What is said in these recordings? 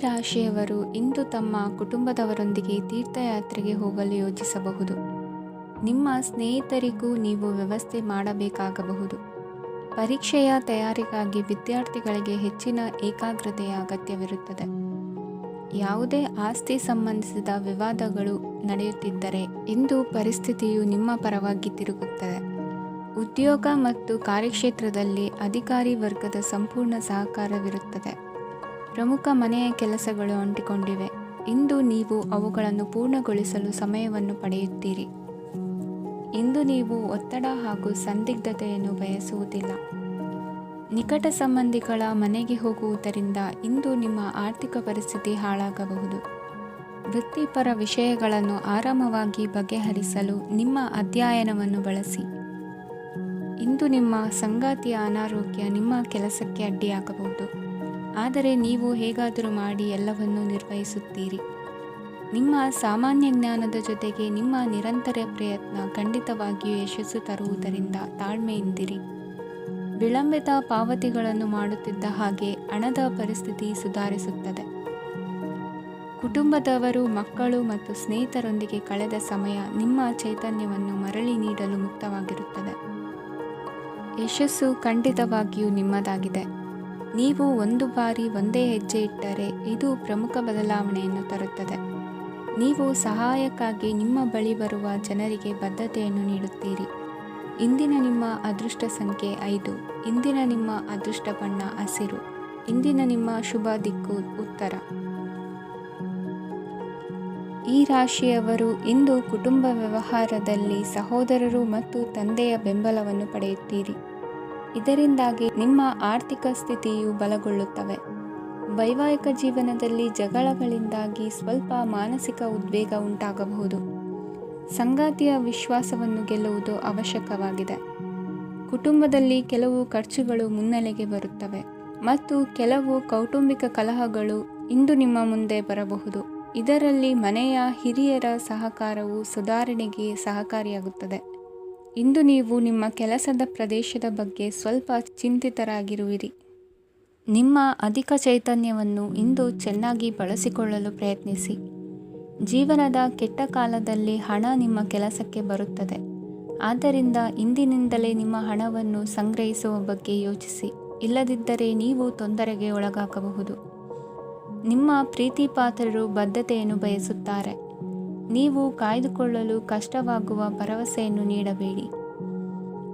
ರಾಶಿಯವರು ಇಂದು ತಮ್ಮ ಕುಟುಂಬದವರೊಂದಿಗೆ ತೀರ್ಥಯಾತ್ರೆಗೆ ಹೋಗಲು ಯೋಚಿಸಬಹುದು. ನಿಮ್ಮ ಸ್ನೇಹಿತರಿಗೂ ನೀವು ವ್ಯವಸ್ಥೆ ಮಾಡಬೇಕಾಗಬಹುದು. ಪರೀಕ್ಷೆಯ ತಯಾರಿಗಾಗಿ ವಿದ್ಯಾರ್ಥಿಗಳಿಗೆ ಹೆಚ್ಚಿನ ಏಕಾಗ್ರತೆಯ ಅಗತ್ಯವಿರುತ್ತದೆ. ಯಾವುದೇ ಆಸ್ತಿ ಸಂಬಂಧಿಸಿದ ವಿವಾದಗಳು ನಡೆಯುತ್ತಿದ್ದರೆ ಇಂದು ಪರಿಸ್ಥಿತಿಯು ನಿಮ್ಮ ಪರವಾಗಿ ತಿರುಗುತ್ತದೆ. ಉದ್ಯೋಗ ಮತ್ತು ಕಾರ್ಯಕ್ಷೇತ್ರದಲ್ಲಿ ಅಧಿಕಾರಿ ವರ್ಗದ ಸಂಪೂರ್ಣ ಸಹಕಾರವಿರುತ್ತದೆ. ಪ್ರಮುಖ ಮನೆಯ ಕೆಲಸಗಳು ಅಂಟಿಕೊಂಡಿವೆ. ಇಂದು ನೀವು ಅವುಗಳನ್ನು ಪೂರ್ಣಗೊಳಿಸಲು ಸಮಯವನ್ನು ಪಡೆಯುತ್ತೀರಿ. ಇಂದು ನೀವು ಒತ್ತಡ ಹಾಗೂ ಸಂದಿಗ್ಧತೆಯನ್ನು ಬಯಸುವುದಿಲ್ಲ. ನಿಕಟ ಸಂಬಂಧಿಗಳ ಮನೆಗೆ ಹೋಗುವುದರಿಂದ ಇಂದು ನಿಮ್ಮ ಆರ್ಥಿಕ ಪರಿಸ್ಥಿತಿ ಹಾಳಾಗಬಹುದು. ವೃತ್ತಿಪರ ವಿಷಯಗಳನ್ನು ಆರಾಮವಾಗಿ ಬಗೆಹರಿಸಲು ನಿಮ್ಮ ಅಧ್ಯಯನವನ್ನು ಬಳಸಿ. ಇಂದು ನಿಮ್ಮ ಸಂಗಾತಿಯ ಅನಾರೋಗ್ಯ ನಿಮ್ಮ ಕೆಲಸಕ್ಕೆ ಅಡ್ಡಿಯಾಗಬಹುದು, ಆದರೆ ನೀವು ಹೇಗಾದರೂ ಮಾಡಿ ಎಲ್ಲವನ್ನೂ ನಿರ್ವಹಿಸುತ್ತೀರಿ. ನಿಮ್ಮ ಸಾಮಾನ್ಯ ಜ್ಞಾನದ ಜೊತೆಗೆ ನಿಮ್ಮ ನಿರಂತರ ಪ್ರಯತ್ನ ಖಂಡಿತವಾಗಿಯೂ ಯಶಸ್ಸು ತರುವುದರಿಂದ ತಾಳ್ಮೆಯಿಂದಿರಿ. ವಿಳಂಬಿತ ಪಾವತಿಗಳನ್ನು ಮಾಡುತ್ತಿದ್ದ ಹಾಗೆ ಹಣದ ಪರಿಸ್ಥಿತಿ ಸುಧಾರಿಸುತ್ತದೆ. ಕುಟುಂಬದವರು, ಮಕ್ಕಳು ಮತ್ತು ಸ್ನೇಹಿತರೊಂದಿಗೆ ಕಳೆದ ಸಮಯ ನಿಮ್ಮ ಚೈತನ್ಯವನ್ನು ಮರಳಿ ನೀಡಲು ಮುಕ್ತವಾಗಿರುತ್ತದೆ. ಯಶಸ್ಸು ಖಂಡಿತವಾಗಿಯೂ ನಿಮ್ಮದಾಗಿದೆ. ನೀವು ಒಂದು ಬಾರಿ ಒಂದೇ ಹೆಜ್ಜೆ ಇಟ್ಟರೆ ಇದು ಪ್ರಮುಖ ಬದಲಾವಣೆಯನ್ನು ತರುತ್ತದೆ. ನೀವು ಸಹಾಯಕ್ಕಾಗಿ ನಿಮ್ಮ ಬಳಿ ಬರುವ ಜನರಿಗೆ ಬದ್ಧತೆಯನ್ನು ನೀಡುತ್ತೀರಿ. ಇಂದಿನ ನಿಮ್ಮ ಅದೃಷ್ಟ ಸಂಖ್ಯೆ 5. ಇಂದಿನ ನಿಮ್ಮ ಅದೃಷ್ಟ ಬಣ್ಣ ಹಸಿರು. ಇಂದಿನ ನಿಮ್ಮ ಶುಭ ದಿಕ್ಕು ಉತ್ತರ. ಈ ರಾಶಿಯವರು ಇಂದು ಕುಟುಂಬ ವ್ಯವಹಾರದಲ್ಲಿ ಸಹೋದರರು ಮತ್ತು ತಂದೆಯ ಬೆಂಬಲವನ್ನು ಪಡೆಯುತ್ತೀರಿ. ಇದರಿಂದಾಗಿ ನಿಮ್ಮ ಆರ್ಥಿಕ ಸ್ಥಿತಿಯು ಬಲಗೊಳ್ಳುತ್ತವೆ. ವೈವಾಹಿಕ ಜೀವನದಲ್ಲಿ ಜಗಳಗಳಿಂದಾಗಿ ಸ್ವಲ್ಪ ಮಾನಸಿಕ ಉದ್ವೇಗ ಉಂಟಾಗಬಹುದು. ಸಂಗಾತಿಯ ವಿಶ್ವಾಸವನ್ನು ಗೆಲ್ಲುವುದು ಅವಶ್ಯಕವಾಗಿದೆ. ಕುಟುಂಬದಲ್ಲಿ ಕೆಲವು ಖರ್ಚುಗಳು ಮುನ್ನೆಲೆಗೆ ಬರುತ್ತವೆ ಮತ್ತು ಕೆಲವು ಕೌಟುಂಬಿಕ ಕಲಹಗಳು ಇಂದು ನಿಮ್ಮ ಮುಂದೆ ಬರಬಹುದು. ಇದರಲ್ಲಿ ಮನೆಯ ಹಿರಿಯರ ಸಹಕಾರವು ಸುಧಾರಣೆಗೆ ಸಹಕಾರಿಯಾಗುತ್ತದೆ. ಇಂದು ನೀವು ನಿಮ್ಮ ಕೆಲಸದ ಪ್ರದೇಶದ ಬಗ್ಗೆ ಸ್ವಲ್ಪ ಚಿಂತಿತರಾಗಿರುವಿರಿ. ನಿಮ್ಮ ಅಧಿಕ ಚೈತನ್ಯವನ್ನು ಇಂದು ಚೆನ್ನಾಗಿ ಬಳಸಿಕೊಳ್ಳಲು ಪ್ರಯತ್ನಿಸಿ. ಜೀವನದ ಕೆಟ್ಟ ಕಾಲದಲ್ಲಿ ಹಣ ನಿಮ್ಮ ಕೆಲಸಕ್ಕೆ ಬರುತ್ತದೆ. ಆದ್ದರಿಂದ ಇಂದಿನಿಂದಲೇ ನಿಮ್ಮ ಹಣವನ್ನು ಸಂಗ್ರಹಿಸುವ ಬಗ್ಗೆ ಯೋಚಿಸಿ. ಇಲ್ಲದಿದ್ದರೆ ನೀವು ತೊಂದರೆಗೆ ಒಳಗಾಗಬಹುದು. ನಿಮ್ಮ ಪ್ರೀತಿಪಾತ್ರರು ಬದ್ಧತೆಯನ್ನು ಬಯಸುತ್ತಾರೆ. ನೀವು ಕಾಯ್ದುಕೊಳ್ಳಲು ಕಷ್ಟವಾಗುವ ಭರವಸೆಯನ್ನು ನೀಡಬೇಡಿ.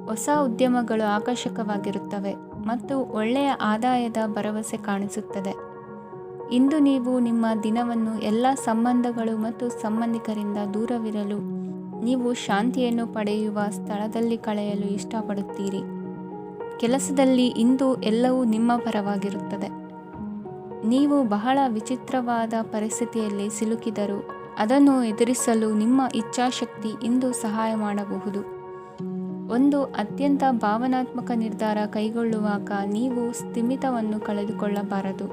ಹೊಸ ಉದ್ಯಮಗಳು ಆಕರ್ಷಕವಾಗಿರುತ್ತವೆ ಮತ್ತು ಒಳ್ಳೆಯ ಆದಾಯದ ಭರವಸೆ ಕಾಣಿಸುತ್ತದೆ. ಇಂದು ನೀವು ನಿಮ್ಮ ದಿನವನ್ನು ಎಲ್ಲ ಸಂಬಂಧಗಳು ಮತ್ತು ಸಂಬಂಧಿಕರಿಂದ ದೂರವಿರಲು ನೀವು ಶಾಂತಿಯನ್ನು ಪಡೆಯುವ ಸ್ಥಳದಲ್ಲಿ ಕಳೆಯಲು ಇಷ್ಟಪಡುತ್ತೀರಿ. ಕೆಲಸದಲ್ಲಿ ಇಂದು ಎಲ್ಲವೂ ನಿಮ್ಮ ಪರವಾಗಿರುತ್ತದೆ. ನೀವು ಬಹಳ ವಿಚಿತ್ರವಾದ ಪರಿಸ್ಥಿತಿಯಲ್ಲಿ ಸಿಲುಕಿದರೂ ಅದನ್ನು ಎದುರಿಸಲು ನಿಮ್ಮ ಇಚ್ಛಾಶಕ್ತಿ ಇಂದು ಸಹಾಯ ಮಾಡಬಹುದು. ಒಂದು ಅತ್ಯಂತ ಭಾವನಾತ್ಮಕ ನಿರ್ಧಾರ ಕೈಗೊಳ್ಳುವಾಗ ನೀವು ಸ್ಥಿಮಿತವನ್ನು ಕಳೆದುಕೊಳ್ಳಬಾರದು.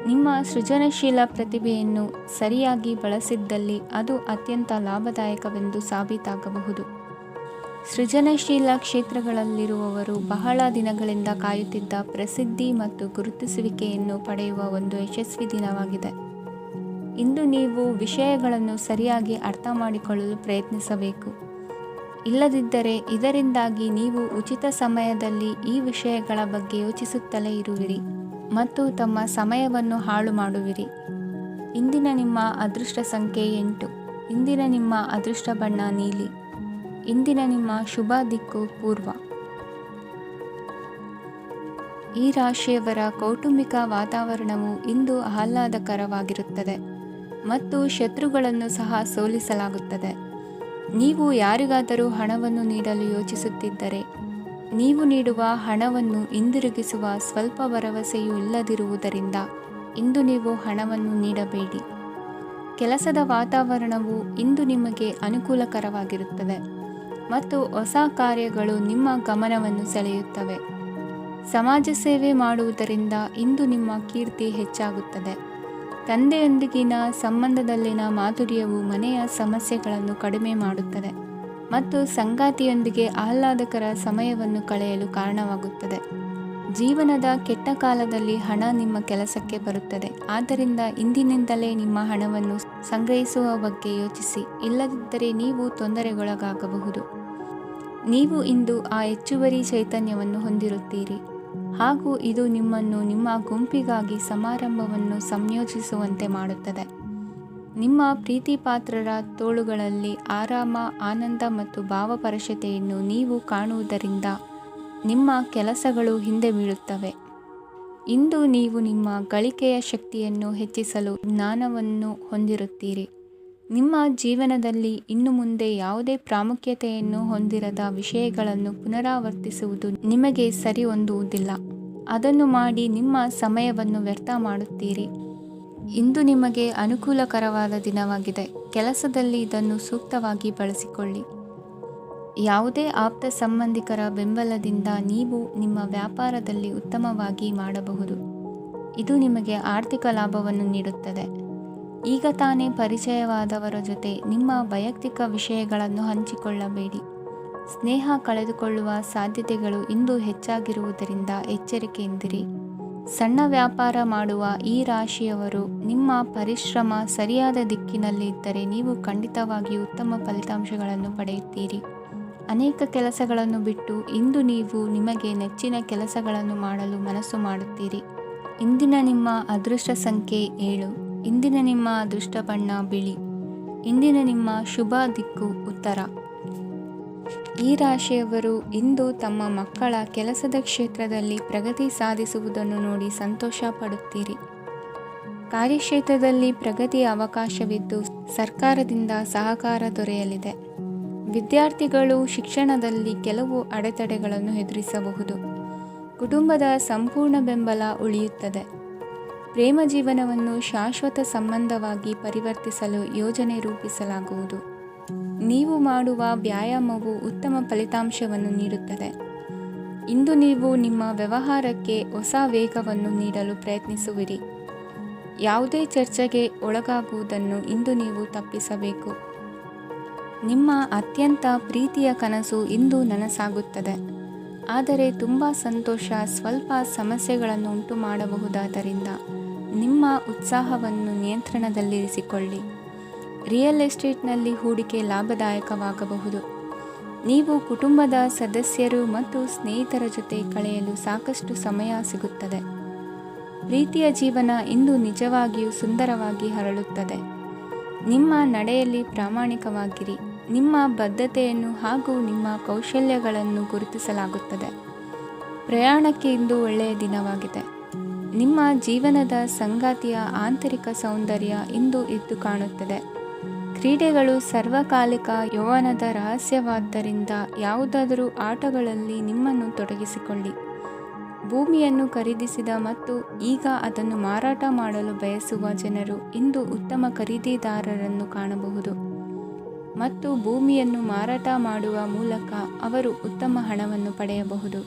ನಿಮ್ಮ ಸೃಜನಶೀಲ ಪ್ರತಿಭೆಯನ್ನು ಸರಿಯಾಗಿ ಬಳಸಿದ್ದಲ್ಲಿ ಅದು ಅತ್ಯಂತ ಲಾಭದಾಯಕವೆಂದು ಸಾಬೀತಾಗಬಹುದು. ಸೃಜನಶೀಲ ಕ್ಷೇತ್ರಗಳಲ್ಲಿರುವವರು ಬಹಳ ದಿನಗಳಿಂದ ಕಾಯುತ್ತಿದ್ದ ಪ್ರಸಿದ್ಧಿ ಮತ್ತು ಗುರುತಿಸುವಿಕೆಯನ್ನು ಪಡೆಯುವ ಒಂದು ಯಶಸ್ವಿ ದಿನವಾಗಿದೆ. ಇಂದು ನೀವು ವಿಷಯಗಳನ್ನು ಸರಿಯಾಗಿ ಅರ್ಥ ಮಾಡಿಕೊಳ್ಳಲು ಪ್ರಯತ್ನಿಸಬೇಕು. ಇಲ್ಲದಿದ್ದರೆ ಇದರಿಂದಾಗಿ ನೀವು ಉಚಿತ ಸಮಯದಲ್ಲಿ ಈ ವಿಷಯಗಳ ಬಗ್ಗೆ ಯೋಚಿಸುತ್ತಲೇ ಇರುವಿರಿ ಮತ್ತು ತಮ್ಮ ಸಮಯವನ್ನು ಹಾಳು ಮಾಡುವಿರಿ. ಇಂದಿನ ನಿಮ್ಮ ಅದೃಷ್ಟ ಸಂಖ್ಯೆ 8. ಇಂದಿನ ನಿಮ್ಮ ಅದೃಷ್ಟ ಬಣ್ಣ ನೀಲಿ. ಇಂದಿನ ನಿಮ್ಮ ಶುಭ ದಿಕ್ಕು ಪೂರ್ವ. ಈ ರಾಶಿಯವರ ಕೌಟುಂಬಿಕ ವಾತಾವರಣವು ಇಂದು ಆಹ್ಲಾದಕರವಾಗಿರುತ್ತದೆ ಮತ್ತು ಶತ್ರುಗಳನ್ನು ಸಹ ಸೋಲಿಸಲಾಗುತ್ತದೆ. ನೀವು ಯಾರಿಗಾದರೂ ಹಣವನ್ನು ನೀಡಲು ಯೋಚಿಸುತ್ತಿದ್ದರೆ ನೀವು ನೀಡುವ ಹಣವನ್ನು ಹಿಂದಿರುಗಿಸುವ ಸ್ವಲ್ಪ ಭರವಸೆಯೂ ಇಲ್ಲದಿರುವುದರಿಂದ ಇಂದು ನೀವು ಹಣವನ್ನು ನೀಡಬೇಡಿ. ಕೆಲಸದ ವಾತಾವರಣವು ಇಂದು ನಿಮಗೆ ಅನುಕೂಲಕರವಾಗಿರುತ್ತದೆ ಮತ್ತು ಹೊಸ ಕಾರ್ಯಗಳು ನಿಮ್ಮ ಗಮನವನ್ನು ಸೆಳೆಯುತ್ತವೆ. ಸಮಾಜ ಸೇವೆ ಮಾಡುವುದರಿಂದ ಇಂದು ನಿಮ್ಮ ಕೀರ್ತಿ ಹೆಚ್ಚಾಗುತ್ತದೆ. ತಂದೆಯೊಂದಿಗಿನ ಸಂಬಂಧದಲ್ಲಿನ ಮಾಧುರ್ಯವು ಮನೆಯ ಸಮಸ್ಯೆಗಳನ್ನು ಕಡಿಮೆ ಮಾಡುತ್ತದೆ ಮತ್ತು ಸಂಗಾತಿಯೊಂದಿಗೆ ಆಹ್ಲಾದಕರ ಸಮಯವನ್ನು ಕಳೆಯಲು ಕಾರಣವಾಗುತ್ತದೆ. ಜೀವನದ ಕೆಟ್ಟ ಕಾಲದಲ್ಲಿ ಹಣ ನಿಮ್ಮ ಕೆಲಸಕ್ಕೆ ಬರುತ್ತದೆ. ಆದ್ದರಿಂದ ಇಂದಿನಿಂದಲೇ ನಿಮ್ಮ ಹಣವನ್ನು ಸಂಗ್ರಹಿಸುವ ಬಗ್ಗೆ ಯೋಚಿಸಿ, ಇಲ್ಲದಿದ್ದರೆ ನೀವು ತೊಂದರೆಗೊಳಗಾಗಬಹುದು. ನೀವು ಇಂದು ಆ ಹೆಚ್ಚುವರಿ ಚೈತನ್ಯವನ್ನು ಹೊಂದಿರುತ್ತೀರಿ ಹಾಗೂ ಇದು ನಿಮ್ಮನ್ನು ನಿಮ್ಮ ಗುಂಪಿಗಾಗಿ ಸಮಾರಂಭವನ್ನು ಸಂಯೋಜಿಸುವಂತೆ ಮಾಡುತ್ತದೆ. ನಿಮ್ಮ ಪ್ರೀತಿಪಾತ್ರರ ತೋಳುಗಳಲ್ಲಿ ಆರಾಮ, ಆನಂದ ಮತ್ತು ಭಾವಪರಶತೆಯನ್ನು ನೀವು ಕಾಣುವುದರಿಂದ ನಿಮ್ಮ ಕೆಲಸಗಳು ಹಿಂದೆ ಬೀಳುತ್ತವೆ. ಇಂದು ನೀವು ನಿಮ್ಮ ಗಳಿಕೆಯ ಶಕ್ತಿಯನ್ನು ಹೆಚ್ಚಿಸಲು ಜ್ಞಾನವನ್ನು ಹೊಂದಿರುತ್ತೀರಿ. ನಿಮ್ಮ ಜೀವನದಲ್ಲಿ ಇನ್ನು ಮುಂದೆ ಯಾವುದೇ ಪ್ರಾಮುಖ್ಯತೆಯನ್ನು ಹೊಂದಿರದ ವಿಷಯಗಳನ್ನು ಪುನರಾವರ್ತಿಸುವುದು ನಿಮಗೆ ಸರಿ ಹೊಂದುವುದಿಲ್ಲ. ಅದನ್ನು ಮಾಡಿ ನಿಮ್ಮ ಸಮಯವನ್ನು ವ್ಯರ್ಥ ಮಾಡುತ್ತೀರಿ. ಇಂದು ನಿಮಗೆ ಅನುಕೂಲಕರವಾದ ದಿನವಾಗಿದೆ. ಕೆಲಸದಲ್ಲಿ ಇದನ್ನು ಸೂಕ್ತವಾಗಿ ಬಳಸಿಕೊಳ್ಳಿ. ಯಾವುದೇ ಆಪ್ತ ಸಂಬಂಧಿಕರ ಬೆಂಬಲದಿಂದ ನೀವು ನಿಮ್ಮ ವ್ಯಾಪಾರದಲ್ಲಿ ಉತ್ತಮವಾಗಿ ಮಾಡಬಹುದು. ಇದು ನಿಮಗೆ ಆರ್ಥಿಕ ಲಾಭವನ್ನು ನೀಡುತ್ತದೆ. ಈಗ ತಾನೇ ಪರಿಚಯವಾದವರ ಜೊತೆ ನಿಮ್ಮ ವೈಯಕ್ತಿಕ ವಿಷಯಗಳನ್ನು ಹಂಚಿಕೊಳ್ಳಬೇಡಿ. ಸ್ನೇಹ ಕಳೆದುಕೊಳ್ಳುವ ಸಾಧ್ಯತೆಗಳು ಇಂದು ಹೆಚ್ಚಾಗಿರುವುದರಿಂದ ಎಚ್ಚರಿಕೆಯಿಂದಿರಿ. ಸಣ್ಣ ವ್ಯಾಪಾರ ಮಾಡುವ ಈ ರಾಶಿಯವರು, ನಿಮ್ಮ ಪರಿಶ್ರಮ ಸರಿಯಾದ ದಿಕ್ಕಿನಲ್ಲಿ ಇದ್ದರೆ ನೀವು ಖಂಡಿತವಾಗಿಯೂ ಉತ್ತಮ ಫಲಿತಾಂಶಗಳನ್ನು ಪಡೆಯುತ್ತೀರಿ. ಅನೇಕ ಕೆಲಸಗಳನ್ನು ಬಿಟ್ಟು ಇಂದು ನೀವು ನಿಮಗೆ ನೆಚ್ಚಿನ ಕೆಲಸಗಳನ್ನು ಮಾಡಲು ಮನಸ್ಸು ಮಾಡುತ್ತೀರಿ. ಇಂದಿನ ನಿಮ್ಮ ಅದೃಷ್ಟ ಸಂಖ್ಯೆ 7. ಇಂದಿನ ನಿಮ್ಮ ಅದೃಷ್ಟ ಬಣ್ಣ ಬಿಳಿ. ಇಂದಿನ ನಿಮ್ಮ ಶುಭ ದಿಕ್ಕು ಉತ್ತರ. ಈ ರಾಶಿಯವರು ಇಂದು ತಮ್ಮ ಮಕ್ಕಳ ಕೆಲಸದ ಕ್ಷೇತ್ರದಲ್ಲಿ ಪ್ರಗತಿ ಸಾಧಿಸುವುದನ್ನು ನೋಡಿ ಸಂತೋಷ ಪಡುತ್ತೀರಿ. ಕಾರ್ಯಕ್ಷೇತ್ರದಲ್ಲಿ ಪ್ರಗತಿಯ ಅವಕಾಶವಿದ್ದು ಸರ್ಕಾರದಿಂದ ಸಹಕಾರ ದೊರೆಯಲಿದೆ. ವಿದ್ಯಾರ್ಥಿಗಳು ಶಿಕ್ಷಣದಲ್ಲಿ ಕೆಲವು ಅಡೆತಡೆಗಳನ್ನು ಎದುರಿಸಬಹುದು. ಕುಟುಂಬದ ಸಂಪೂರ್ಣ ಬೆಂಬಲ ಉಳಿಯುತ್ತದೆ. ಪ್ರೇಮ ಜೀವನವನ್ನು ಶಾಶ್ವತ ಸಂಬಂಧವಾಗಿ ಪರಿವರ್ತಿಸಲು ಯೋಜನೆ ರೂಪಿಸಲಾಗುವುದು. ನೀವು ಮಾಡುವ ವ್ಯಾಯಾಮವು ಉತ್ತಮ ಫಲಿತಾಂಶವನ್ನು ನೀಡುತ್ತದೆ. ಇಂದು ನೀವು ನಿಮ್ಮ ವ್ಯವಹಾರಕ್ಕೆ ಹೊಸ ವೇಗವನ್ನು ನೀಡಲು ಪ್ರಯತ್ನಿಸುವಿರಿ. ಯಾವುದೇ ಚರ್ಚೆಗೆ ಒಳಗಾಗುವುದನ್ನು ಇಂದು ನೀವು ತಪ್ಪಿಸಬೇಕು. ನಿಮ್ಮ ಅತ್ಯಂತ ಪ್ರೀತಿಯ ಕನಸು ಇಂದು ನನಸಾಗುತ್ತದೆ. ಆದರೆ ತುಂಬ ಸಂತೋಷ ಸ್ವಲ್ಪ ಸಮಸ್ಯೆಗಳನ್ನು ಉಂಟು ಮಾಡಬಹುದಾದ್ದರಿಂದ ನಿಮ್ಮ ಉತ್ಸಾಹವನ್ನು ನಿಯಂತ್ರಣದಲ್ಲಿರಿಸಿಕೊಳ್ಳಿ. ರಿಯಲ್ ಎಸ್ಟೇಟ್ನಲ್ಲಿ ಹೂಡಿಕೆ ಲಾಭದಾಯಕವಾಗಬಹುದು. ನೀವು ಕುಟುಂಬದ ಸದಸ್ಯರು ಮತ್ತು ಸ್ನೇಹಿತರ ಜೊತೆ ಕಳೆಯಲು ಸಾಕಷ್ಟು ಸಮಯ ಸಿಗುತ್ತದೆ. ಪ್ರೀತಿಯ ಜೀವನ ಇಂದು ನಿಜವಾಗಿಯೂ ಸುಂದರವಾಗಿ ಹರಳುತ್ತದೆ. ನಿಮ್ಮ ನಡೆಯಲ್ಲಿ ಪ್ರಾಮಾಣಿಕವಾಗಿರಿ. ನಿಮ್ಮ ಬದ್ಧತೆಯನ್ನು ಹಾಗೂ ನಿಮ್ಮ ಕೌಶಲ್ಯಗಳನ್ನು ಗುರುತಿಸಲಾಗುತ್ತದೆ. ಪ್ರಯಾಣಕ್ಕೆ ಇಂದು ಒಳ್ಳೆಯ ದಿನವಾಗಿದೆ. ನಿಮ್ಮ ಜೀವನದ ಸಂಗಾತಿಯ ಆಂತರಿಕ ಸೌಂದರ್ಯ ಇಂದು ಎದ್ದು ಕಾಣುತ್ತದೆ. ಕ್ರೀಡೆಗಳು ಸರ್ವಕಾಲಿಕ ಯೌವನದ ರಹಸ್ಯವಾದ್ದರಿಂದ ಯಾವುದಾದರೂ ಆಟಗಳಲ್ಲಿ ನಿಮ್ಮನ್ನು ತೊಡಗಿಸಿಕೊಳ್ಳಿ. ಭೂಮಿಯನ್ನು ಖರೀದಿಸಿದ ಮತ್ತು ಈಗ ಅದನ್ನು ಮಾರಾಟ ಮಾಡಲು ಬಯಸುವ ಜನರು ಇಂದು ಉತ್ತಮ ಖರೀದಿದಾರರನ್ನು ಕಾಣಬಹುದು ಮತ್ತು ಭೂಮಿಯನ್ನು ಮಾರಾಟ ಮಾಡುವ ಮೂಲಕ ಅವರು ಉತ್ತಮ ಹಣವನ್ನು ಪಡೆಯಬಹುದು.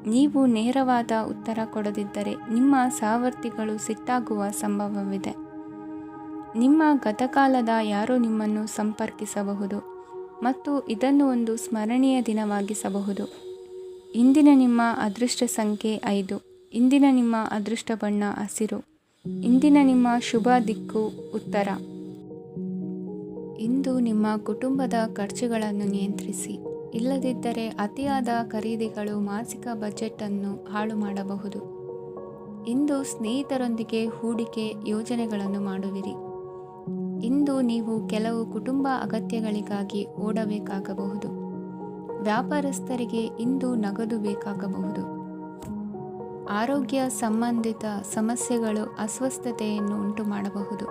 ನೀವು ನೇರವಾದ ಉತ್ತರ ಕೊಡದಿದ್ದರೆ ನಿಮ್ಮ ಸಹವರ್ತಿಗಳು ಸಿಟ್ಟಾಗುವ ಸಂಭವವಿದೆ. ನಿಮ್ಮ ಗತಕಾಲದ ಯಾರೋ ನಿಮ್ಮನ್ನು ಸಂಪರ್ಕಿಸಬಹುದು ಮತ್ತು ಇದನ್ನು ಒಂದು ಸ್ಮರಣೀಯ ದಿನವಾಗಿಸಬಹುದು. ಇಂದಿನ ನಿಮ್ಮ ಅದೃಷ್ಟ ಸಂಖ್ಯೆ 5. ಇಂದಿನ ನಿಮ್ಮ ಅದೃಷ್ಟ ಬಣ್ಣ ಹಸಿರು. ಇಂದಿನ ನಿಮ್ಮ ಶುಭ ದಿಕ್ಕು ಉತ್ತರ. ಇಂದು ನಿಮ್ಮ ಕುಟುಂಬದ ಖರ್ಚುಗಳನ್ನು ನಿಯಂತ್ರಿಸಿ. ಇಲ್ಲದಿದ್ದರೆ ಅತಿಯಾದ ಖರೀದಿಗಳು ಮಾಸಿಕ ಬಜೆಟನ್ನು ಹಾಳು ಮಾಡಬಹುದು. ಇಂದು ಸ್ನೇಹಿತರೊಂದಿಗೆ ಹೂಡಿಕೆ ಯೋಜನೆಗಳನ್ನು ಮಾಡುವಿರಿ. ಇಂದು ನೀವು ಕೆಲವು ಕುಟುಂಬ ಅಗತ್ಯಗಳಿಗಾಗಿ ಓಡಬೇಕಾಗಬಹುದು. ವ್ಯಾಪಾರಸ್ಥರಿಗೆ ಇಂದು ನಗದು ಬೇಕಾಗಬಹುದು. ಆರೋಗ್ಯ ಸಂಬಂಧಿತ ಸಮಸ್ಯೆಗಳು ಅಸ್ವಸ್ಥತೆಯನ್ನು ಉಂಟುಮಾಡಬಹುದು.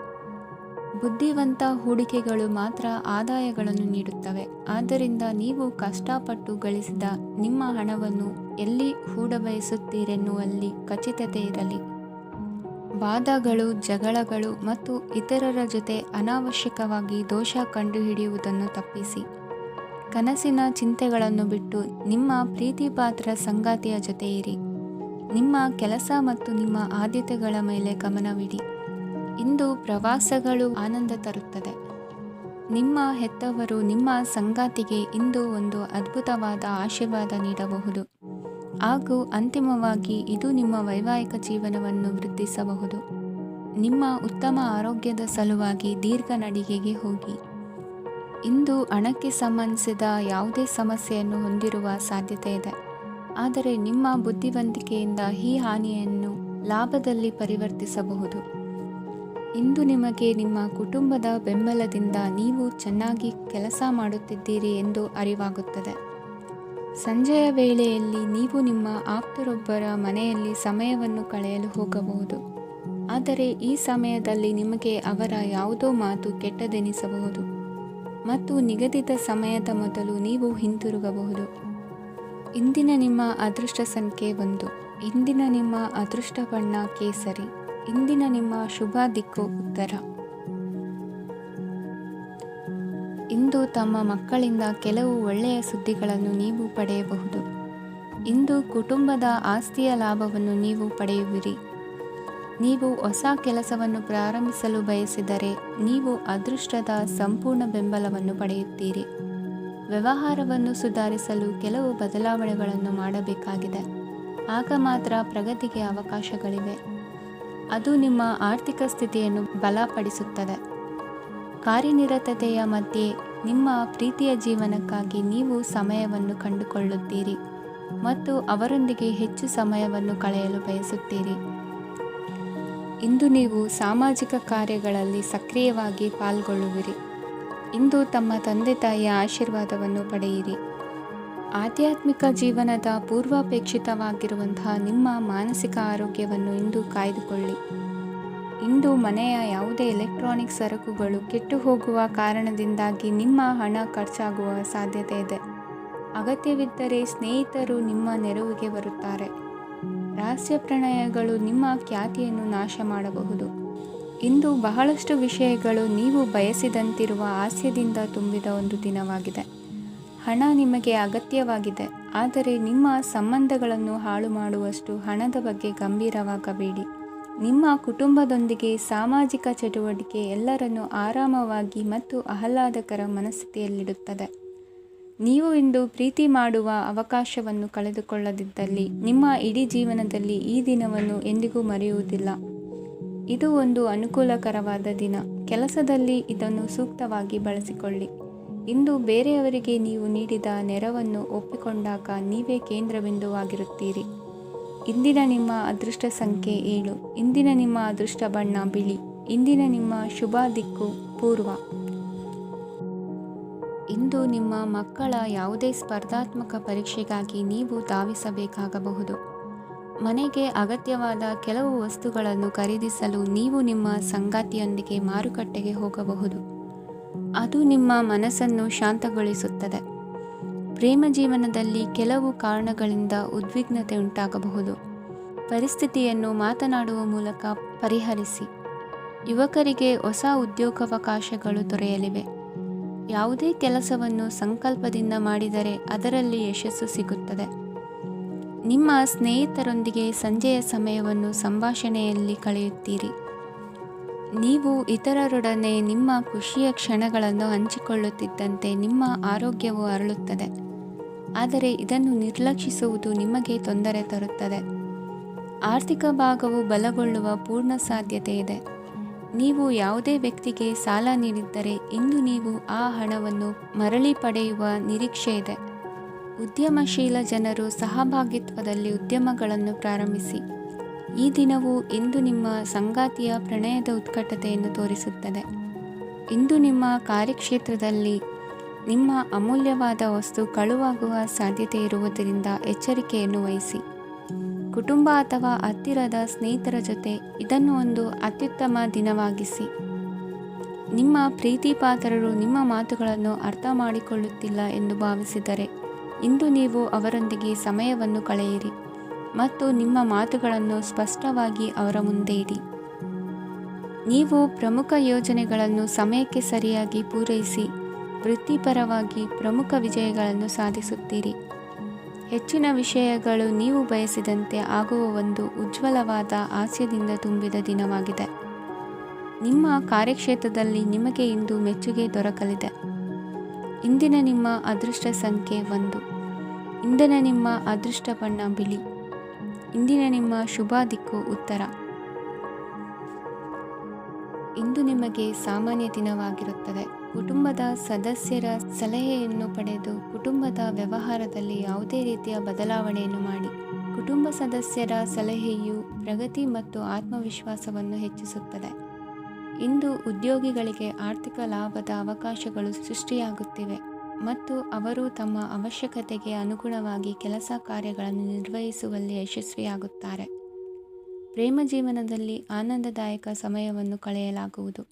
ಬುದ್ಧಿವಂತ ಹೂಡಿಕೆಗಳು ಮಾತ್ರ ಆದಾಯಗಳನ್ನು ನೀಡುತ್ತವೆ. ಆದ್ದರಿಂದ ನೀವು ಕಷ್ಟಪಟ್ಟು ಗಳಿಸಿದ ನಿಮ್ಮ ಹಣವನ್ನು ಎಲ್ಲಿ ಹೂಡಬಯಸುತ್ತೀರೆನ್ನುವಲ್ಲಿ ಖಚಿತತೆ ಇರಲಿ. ವಾದಗಳು, ಜಗಳಗಳು ಮತ್ತು ಇತರರ ಜೊತೆ ಅನಾವಶ್ಯಕವಾಗಿ ದೋಷ ಕಂಡುಹಿಡಿಯುವುದನ್ನು ತಪ್ಪಿಸಿ. ಕನಸಿನ ಚಿಂತೆಗಳನ್ನು ಬಿಟ್ಟು ನಿಮ್ಮ ಪ್ರೀತಿಪಾತ್ರ ಸಂಗಾತಿಯ ಜೊತೆ ಇರಿ. ನಿಮ್ಮ ಕೆಲಸ ಮತ್ತು ನಿಮ್ಮ ಆದ್ಯತೆಗಳ ಮೇಲೆ ಗಮನವಿಡಿ. ಇಂದು ಪ್ರವಾಸಗಳು ಆನಂದ ತರುತ್ತದೆ. ನಿಮ್ಮ ಹೆತ್ತವರು ನಿಮ್ಮ ಸಂಗಾತಿಗೆ ಇಂದು ಒಂದು ಅದ್ಭುತವಾದ ಆಶೀರ್ವಾದ ನೀಡಬಹುದು. ಹಾಗೂ ಅಂತಿಮವಾಗಿ ಇದು ನಿಮ್ಮ ವೈವಾಹಿಕ ಜೀವನವನ್ನು ವೃದ್ಧಿಸಬಹುದು. ನಿಮ್ಮ ಉತ್ತಮ ಆರೋಗ್ಯದ ಸಲುವಾಗಿ ದೀರ್ಘ ನಡಿಗೆಗೆ ಹೋಗಿ. ಇಂದು ಹಣಕ್ಕೆ ಸಂಬಂಧಿಸಿದ ಯಾವುದೇ ಸಮಸ್ಯೆಯನ್ನು ಹೊಂದಿರುವ ಸಾಧ್ಯತೆ ಇದೆ, ಆದರೆ ನಿಮ್ಮ ಬುದ್ಧಿವಂತಿಕೆಯಿಂದ ಈ ಹಾನಿಯನ್ನು ಲಾಭದಲ್ಲಿ ಪರಿವರ್ತಿಸಬಹುದು. ಇಂದು ನಿಮಗೆ ನಿಮ್ಮ ಕುಟುಂಬದ ಬೆಂಬಲದಿಂದ ನೀವು ಚೆನ್ನಾಗಿ ಕೆಲಸ ಮಾಡುತ್ತಿದ್ದೀರಿ ಎಂದು ಅರಿವಾಗುತ್ತದೆ. ಸಂಜೆಯ ವೇಳೆಯಲ್ಲಿ ನೀವು ನಿಮ್ಮ ಆಪ್ತರೊಬ್ಬರ ಮನೆಯಲ್ಲಿ ಸಮಯವನ್ನು ಕಳೆಯಲು ಹೋಗಬಹುದು, ಆದರೆ ಈ ಸಮಯದಲ್ಲಿ ನಿಮಗೆ ಅವರ ಯಾವುದೋ ಮಾತು ಕೆಟ್ಟದೆನಿಸಬಹುದು ಮತ್ತು ನಿಗದಿತ ಸಮಯದ ಮೊದಲು ನೀವು ಹಿಂತಿರುಗಬಹುದು. ಇಂದಿನ ನಿಮ್ಮ ಅದೃಷ್ಟ ಸಂಖ್ಯೆ 1. ಇಂದಿನ ನಿಮ್ಮ ಅದೃಷ್ಟ ಬಣ್ಣ ಕೇಸರಿ. ಇಂದಿನ ನಿಮ್ಮ ಶುಭ ದಿಕ್ಕು ಉತ್ತರ. ಇಂದು ತಮ್ಮ ಮಕ್ಕಳಿಂದ ಕೆಲವು ಒಳ್ಳೆಯ ಸುದ್ದಿಗಳನ್ನು ನೀವು ಪಡೆಯಬಹುದು. ಇಂದು ಕುಟುಂಬದ ಆಸ್ತಿಯ ಲಾಭವನ್ನು ನೀವು ಪಡೆಯುವಿರಿ. ನೀವು ಹೊಸ ಕೆಲಸವನ್ನು ಪ್ರಾರಂಭಿಸಲು ಬಯಸಿದರೆ ನೀವು ಅದೃಷ್ಟದ ಸಂಪೂರ್ಣ ಬೆಂಬಲವನ್ನು ಪಡೆಯುತ್ತೀರಿ. ವ್ಯವಹಾರವನ್ನು ಸುಧಾರಿಸಲು ಕೆಲವು ಬದಲಾವಣೆಗಳನ್ನು ಮಾಡಬೇಕಾಗಿದೆ, ಆಗ ಮಾತ್ರ ಪ್ರಗತಿಗೆ ಅವಕಾಶಗಳಿವೆ. ಅದು ನಿಮ್ಮ ಆರ್ಥಿಕ ಸ್ಥಿತಿಯನ್ನು ಬಲಪಡಿಸುತ್ತದೆ. ಕಾರ್ಯನಿರತತೆಯ ಮಧ್ಯೆ ನಿಮ್ಮ ಪ್ರೀತಿಯ ಜೀವನಕ್ಕಾಗಿ ನೀವು ಸಮಯವನ್ನು ಕಂಡುಕೊಳ್ಳುತ್ತೀರಿ ಮತ್ತು ಅವರೊಂದಿಗೆ ಹೆಚ್ಚು ಸಮಯವನ್ನು ಕಳೆಯಲು ಬಯಸುತ್ತೀರಿ. ಇಂದು ನೀವು ಸಾಮಾಜಿಕ ಕಾರ್ಯಗಳಲ್ಲಿ ಸಕ್ರಿಯವಾಗಿ ಪಾಲ್ಗೊಳ್ಳುವಿರಿ. ಇಂದು ತಮ್ಮ ತಂದೆ ತಾಯಿಯ ಆಶೀರ್ವಾದವನ್ನು ಪಡೆಯಿರಿ. ಆಧ್ಯಾತ್ಮಿಕ ಜೀವನದ ಪೂರ್ವಾಪೇಕ್ಷಿತವಾಗಿರುವಂತಹ ನಿಮ್ಮ ಮಾನಸಿಕ ಆರೋಗ್ಯವನ್ನು ಇಂದು ಕಾಯ್ದುಕೊಳ್ಳಿ. ಇಂದು ಮನೆಯ ಯಾವುದೇ ಎಲೆಕ್ಟ್ರಾನಿಕ್ ಸರಕುಗಳು ಕೆಟ್ಟು ಹೋಗುವ ಕಾರಣದಿಂದಾಗಿ ನಿಮ್ಮ ಹಣ ಖರ್ಚಾಗುವ ಸಾಧ್ಯತೆ ಇದೆ. ಅಗತ್ಯವಿದ್ದರೆ ಸ್ನೇಹಿತರು ನಿಮ್ಮ ನೆರವಿಗೆ ಬರುತ್ತಾರೆ. ರಹಸ್ಯ ಪ್ರಣಯಗಳು ನಿಮ್ಮ ಖ್ಯಾತಿಯನ್ನು ನಾಶ ಮಾಡಬಹುದು. ಇಂದು ಬಹಳಷ್ಟು ವಿಷಯಗಳು ನೀವು ಬಯಸಿದಂತಿರುವ ಹಾಸ್ಯದಿಂದ ತುಂಬಿದ ಒಂದು ದಿನವಾಗಿದೆ. ಹಣ ನಿಮಗೆ ಅಗತ್ಯವಾಗಿದೆ, ಆದರೆ ನಿಮ್ಮ ಸಂಬಂಧಗಳನ್ನು ಹಾಳು ಮಾಡುವಷ್ಟು ಹಣದ ಬಗ್ಗೆ ಗಂಭೀರವಾಗಬೇಡಿ. ನಿಮ್ಮ ಕುಟುಂಬದೊಂದಿಗೆ ಸಾಮಾಜಿಕ ಚಟುವಟಿಕೆ ಎಲ್ಲರನ್ನೂ ಆರಾಮವಾಗಿ ಮತ್ತು ಆಹ್ಲಾದಕರ ಮನಸ್ಥಿತಿಯಲ್ಲಿಡುತ್ತದೆ. ನೀವು ಇಂದು ಪ್ರೀತಿ ಮಾಡುವ ಅವಕಾಶವನ್ನು ಕಳೆದುಕೊಳ್ಳದಿದ್ದಲ್ಲಿ ನಿಮ್ಮ ಇಡೀ ಜೀವನದಲ್ಲಿ ಈ ದಿನವನ್ನು ಎಂದಿಗೂ ಮರೆಯುವುದಿಲ್ಲ. ಇದು ಒಂದು ಅನುಕೂಲಕರವಾದ ದಿನ. ಕೆಲಸದಲ್ಲಿ ಇದನ್ನು ಸೂಕ್ತವಾಗಿ ಬಳಸಿಕೊಳ್ಳಿ. ಇಂದು ಬೇರೆಯವರಿಗೆ ನೀವು ನೀಡಿದ ನೆರವನ್ನು ಒಪ್ಪಿಕೊಂಡಾಗ ನೀವೇ ಕೇಂದ್ರಬಿಂದುವಾಗಿರುತ್ತೀರಿ. ಇಂದಿನ ನಿಮ್ಮ ಅದೃಷ್ಟ ಸಂಖ್ಯೆ 7. ಇಂದಿನ ನಿಮ್ಮ ಅದೃಷ್ಟ ಬಣ್ಣ ಬಿಳಿ. ಇಂದಿನ ನಿಮ್ಮ ಶುಭ ದಿಕ್ಕು ಪೂರ್ವ. ಇಂದು ನಿಮ್ಮ ಮಕ್ಕಳ ಯಾವುದೇ ಸ್ಪರ್ಧಾತ್ಮಕ ಪರೀಕ್ಷೆಗಾಗಿ ನೀವು ಧಾವಿಸಬೇಕಾಗಬಹುದು. ಮನೆಗೆ ಅಗತ್ಯವಾದ ಕೆಲವು ವಸ್ತುಗಳನ್ನು ಖರೀದಿಸಲು ನೀವು ನಿಮ್ಮ ಸಂಗಾತಿಯೊಂದಿಗೆ ಮಾರುಕಟ್ಟೆಗೆ ಹೋಗಬಹುದು. ಅದು ನಿಮ್ಮ ಮನಸ್ಸನ್ನು ಶಾಂತಗೊಳಿಸುತ್ತದೆ. ಪ್ರೇಮ ಜೀವನದಲ್ಲಿ ಕೆಲವು ಕಾರಣಗಳಿಂದ ಉದ್ವಿಗ್ನತೆ ಉಂಟಾಗಬಹುದು. ಪರಿಸ್ಥಿತಿಯನ್ನು ಮಾತನಾಡುವ ಮೂಲಕ ಪರಿಹರಿಸಿ. ಯುವಕರಿಗೆ ಹೊಸ ಉದ್ಯೋಗಾವಕಾಶಗಳು ದೊರೆಯಲಿವೆ. ಯಾವುದೇ ಕೆಲಸವನ್ನು ಸಂಕಲ್ಪದಿಂದ ಮಾಡಿದರೆ ಅದರಲ್ಲಿ ಯಶಸ್ಸು ಸಿಗುತ್ತದೆ. ನಿಮ್ಮ ಸ್ನೇಹಿತರೊಂದಿಗೆ ಸಂಜೆಯ ಸಮಯವನ್ನು ಸಂಭಾಷಣೆಯಲ್ಲಿ ಕಳೆಯುತ್ತೀರಿ. ನೀವು ಇತರರೊಡನೆ ನಿಮ್ಮ ಖುಷಿಯ ಕ್ಷಣಗಳನ್ನು ಹಂಚಿಕೊಳ್ಳುತ್ತಿದ್ದಂತೆ ನಿಮ್ಮ ಆರೋಗ್ಯವು ಅರಳುತ್ತದೆ, ಆದರೆ ಇದನ್ನು ನಿರ್ಲಕ್ಷಿಸುವುದು ನಿಮಗೆ ತೊಂದರೆ ತರುತ್ತದೆ. ಆರ್ಥಿಕ ಭಾಗವು ಬಲಗೊಳ್ಳುವ ಪೂರ್ಣ ಸಾಧ್ಯತೆ ಇದೆ. ನೀವು ಯಾವುದೇ ವ್ಯಕ್ತಿಗೆ ಸಾಲ ನೀಡಿದ್ದರೆ ಇಂದು ನೀವು ಆ ಹಣವನ್ನು ಮರಳಿ ಪಡೆಯುವ ನಿರೀಕ್ಷೆ ಇದೆ. ಉದ್ಯಮಶೀಲ ಜನರು ಸಹಭಾಗಿತ್ವದಲ್ಲಿ ಉದ್ಯಮಗಳನ್ನು ಪ್ರಾರಂಭಿಸಿ. ಈ ದಿನವು ಇಂದು ನಿಮ್ಮ ಸಂಗಾತಿಯ ಪ್ರಣಯದ ಉತ್ಕಟತೆಯನ್ನು ತೋರಿಸುತ್ತದೆ. ಇಂದು ನಿಮ್ಮ ಕಾರ್ಯಕ್ಷೇತ್ರದಲ್ಲಿ ನಿಮ್ಮ ಅಮೂಲ್ಯವಾದ ವಸ್ತು ಕಳುವಾಗುವ ಸಾಧ್ಯತೆ ಇರುವುದರಿಂದ ಎಚ್ಚರಿಕೆಯನ್ನು ವಹಿಸಿ. ಕುಟುಂಬ ಅಥವಾ ಹತ್ತಿರದ ಸ್ನೇಹಿತರ ಜೊತೆ ಇದನ್ನು ಒಂದು ಅತ್ಯುತ್ತಮ ದಿನವಾಗಿಸಿ. ನಿಮ್ಮ ಪ್ರೀತಿ ಪಾತ್ರರು ನಿಮ್ಮ ಮಾತುಗಳನ್ನು ಅರ್ಥ ಮಾಡಿಕೊಳ್ಳುತ್ತಿಲ್ಲ ಎಂದು ಭಾವಿಸಿದರೆ ಇಂದು ನೀವು ಅವರೊಂದಿಗೆ ಸಮಯವನ್ನು ಕಳೆಯಿರಿ ಮತ್ತು ನಿಮ್ಮ ಮಾತುಗಳನ್ನು ಸ್ಪಷ್ಟವಾಗಿ ಅವರ ಮುಂದೆ ಇಡಿ. ನೀವು ಪ್ರಮುಖ ಯೋಜನೆಗಳನ್ನು ಸಮಯಕ್ಕೆ ಸರಿಯಾಗಿ ಪೂರೈಸಿ ವೃತ್ತಿಪರವಾಗಿ ಪ್ರಮುಖ ವಿಜಯಗಳನ್ನು ಸಾಧಿಸುತ್ತೀರಿ. ಹೆಚ್ಚಿನ ವಿಷಯಗಳು ನೀವು ಬಯಸಿದಂತೆ ಆಗುವ ಒಂದು ಉಜ್ವಲವಾದ ಹಾಸ್ಯದಿಂದ ತುಂಬಿದ ದಿನವಾಗಿದೆ. ನಿಮ್ಮ ಕಾರ್ಯಕ್ಷೇತ್ರದಲ್ಲಿ ನಿಮಗೆ ಇಂದು ಮೆಚ್ಚುಗೆ ದೊರಕಲಿದೆ. ಇಂದಿನ ನಿಮ್ಮ ಅದೃಷ್ಟ ಸಂಖ್ಯೆ 1. ಇಂದಿನ ನಿಮ್ಮ ಅದೃಷ್ಟ ಬಣ್ಣ ಬಿಳಿ. ಇಂದಿನ ನಿಮ್ಮ ಶುಭ ದಿಕ್ಕು ಉತ್ತರ. ಇಂದು ನಿಮಗೆ ಸಾಮಾನ್ಯ ದಿನವಾಗಿರುತ್ತದೆ. ಕುಟುಂಬದ ಸದಸ್ಯರ ಸಲಹೆಯನ್ನು ಪಡೆದು ಕುಟುಂಬದ ವ್ಯವಹಾರದಲ್ಲಿ ಯಾವುದೇ ರೀತಿಯ ಬದಲಾವಣೆಯನ್ನು ಮಾಡಿ. ಕುಟುಂಬ ಸದಸ್ಯರ ಸಲಹೆಯು ಪ್ರಗತಿ ಮತ್ತು ಆತ್ಮವಿಶ್ವಾಸವನ್ನು ಹೆಚ್ಚಿಸುತ್ತದೆ. ಇಂದು ಉದ್ಯೋಗಿಗಳಿಗೆ ಆರ್ಥಿಕ ಲಾಭದ ಅವಕಾಶಗಳು ಸೃಷ್ಟಿಯಾಗುತ್ತಿವೆ ಮತ್ತು ಅವರು ತಮ್ಮ ಅವಶ್ಯಕತೆಗೆ ಅನುಗುಣವಾಗಿ ಕೆಲಸ ಕಾರ್ಯಗಳನ್ನು ನಿರ್ವಹಿಸುವಲ್ಲಿ ಯಶಸ್ವಿಯಾಗುತ್ತಾರೆ. ಪ್ರೇಮ ಜೀವನದಲ್ಲಿ ಆನಂದದಾಯಕ ಸಮಯವನ್ನು ಕಳೆಯಲಾಗುವುದು.